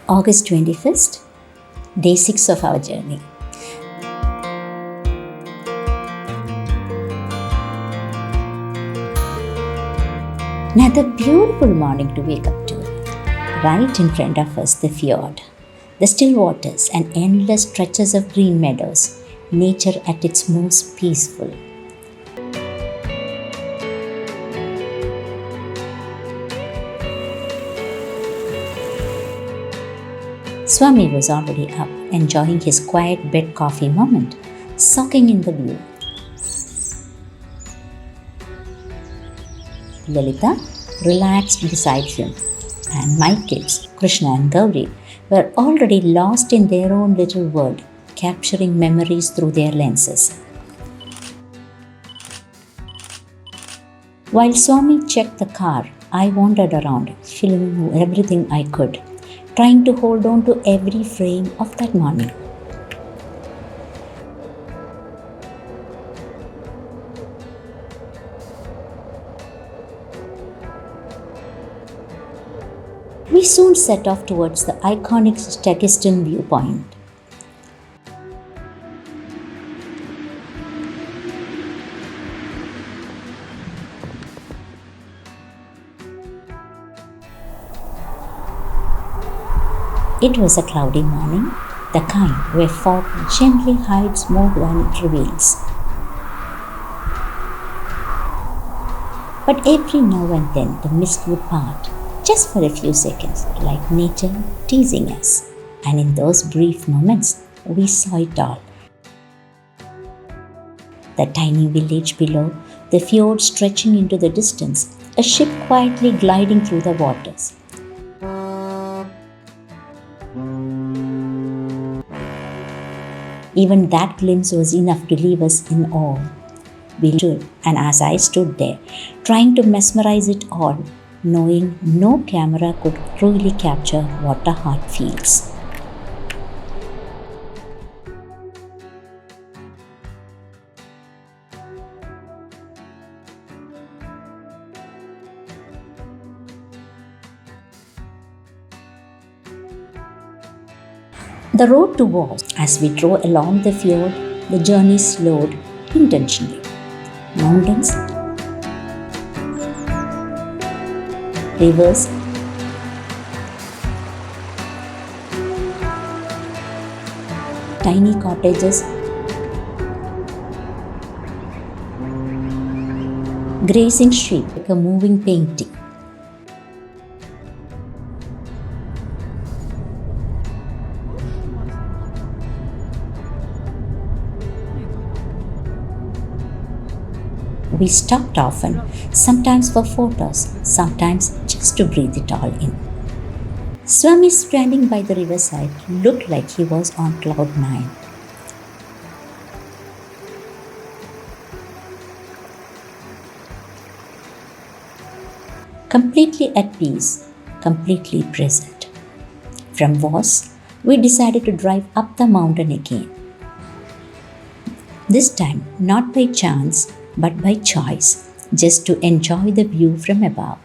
August 21st, day 6 of our journey. Another beautiful morning to wake up to. Right in front of us, the fjord, the still waters and endless stretches of green meadows, nature at its most peaceful. Swami was already up, enjoying his quiet bed coffee moment, soaking in the view. Lalita relaxed beside him, and my kids, Krishna and Gauri, were already lost in their own little world, capturing memories through their lenses. While Swami checked the car, I wandered around, filming everything I could, trying to hold on to every frame of that morning. We soon set off towards the iconic Stegastein Viewpoint. It was a cloudy morning, the kind where fog gently hides more than it reveals. But every now and then the mist would part, just for a few seconds, like nature teasing us. And in those brief moments, we saw it all. The tiny village below, the fjord stretching into the distance, a ship quietly gliding through the waters. Even that glimpse was enough to leave us in awe. We stood, and as I stood there, trying to mesmerize it all, knowing no camera could truly capture what a heart feels. The road to Voss. As we drove along the fjord, the journey slowed intentionally. Mountains, rivers, tiny cottages, grazing sheep like a moving painting. We stopped often, sometimes for photos, sometimes just to breathe it all in. Swami standing by the riverside looked like he was on cloud 9. Completely at peace, completely present. From Voss, we decided to drive up the mountain again. This time, not by chance, but by choice, just to enjoy the view from above.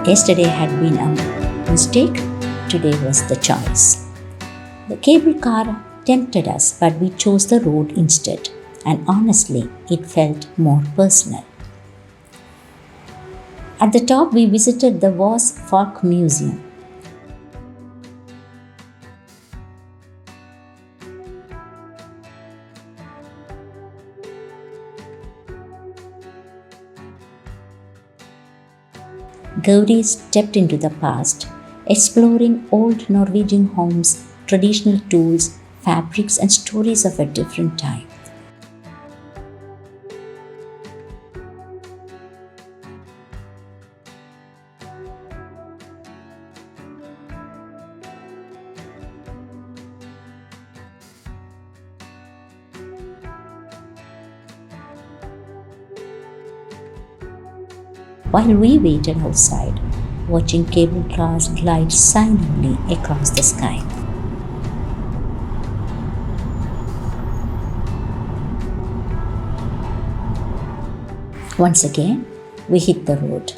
Yesterday had been a mistake, today was the choice. The cable car tempted us, but we chose the road instead, and honestly, it felt more personal. At the top, we visited the Voss Folk Museum. Gauri stepped into the past, exploring old Norwegian homes, traditional tools, fabrics and stories of a different time. While we waited outside, watching cable cars glide silently across the sky. Once again, we hit the road.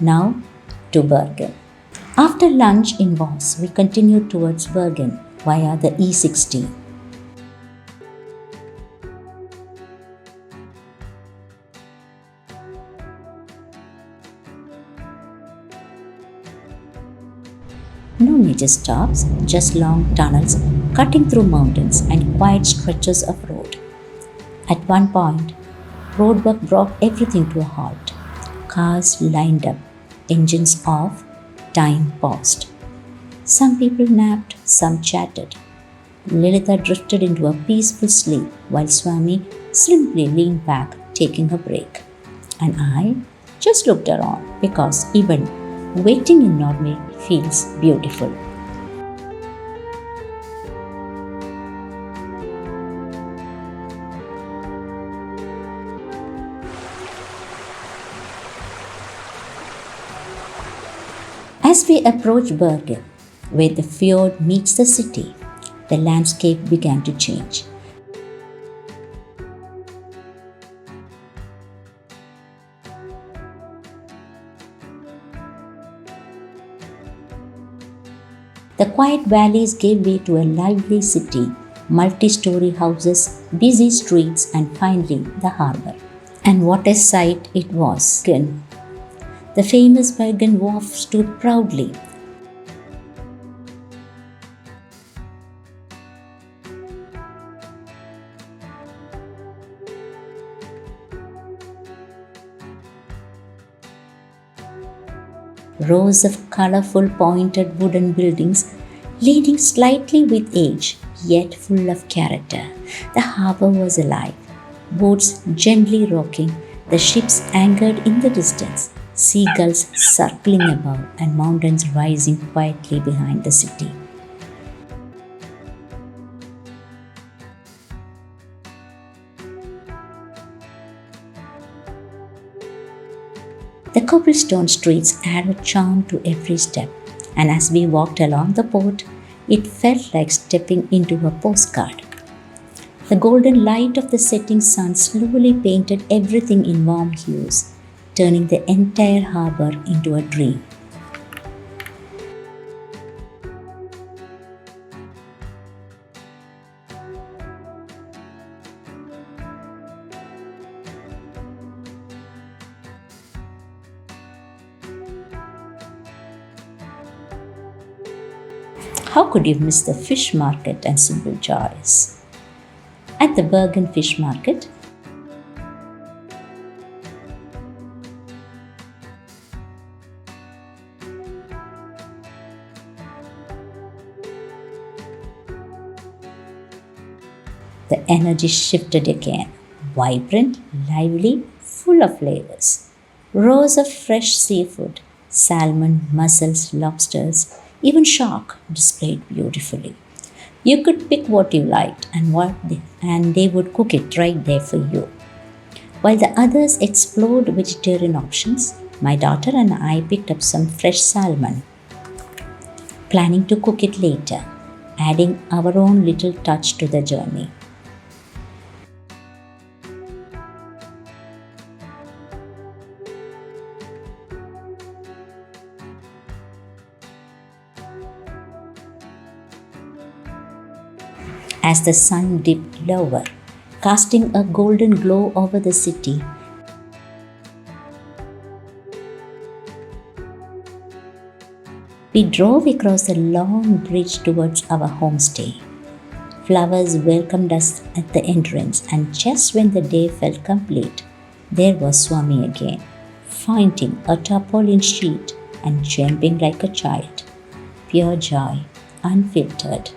Now to Bergen. After lunch in Voss, we continued towards Bergen via the E16. No major stops, just long tunnels cutting through mountains and quiet stretches of road. At one point, roadwork brought everything to a halt. Cars lined up, engines off, time paused. Some people napped, some chatted. Lilitha drifted into a peaceful sleep while Swami simply leaned back, taking a break. And I just looked around because even waiting in Norway feels beautiful. As we approached Bergen, where the fjord meets the city, the landscape began to change. The quiet valleys gave way to a lively city, multi-story houses, busy streets, and finally the harbor. And what a sight it was! The famous Bergen wharf stood proudly. Rows of colorful pointed wooden buildings leaning slightly with age, yet full of character. The harbor was alive, boats gently rocking, the ships anchored in the distance, seagulls circling above, and mountains rising quietly behind the city. The cobblestone streets added charm to every step, and as we walked along the port, it felt like stepping into a postcard. The golden light of the setting sun slowly painted everything in warm hues, turning the entire harbor into a dream. How could you miss the fish market and simple joys? At the Bergen fish market, the energy shifted again, vibrant, lively, full of flavors. Rows of fresh seafood, salmon, mussels, lobsters, even shark displayed beautifully. You could pick what you liked and they would cook it right there for you. While the others explored vegetarian options, my daughter and I picked up some fresh salmon, planning to cook it later, adding our own little touch to the journey. As the sun dipped lower, casting a golden glow over the city, we drove across the long bridge towards our homestay. Flowers welcomed us at the entrance, and just when the day felt complete, there was Swami again, finding a tarpaulin sheet and jumping like a child. Pure joy, unfiltered.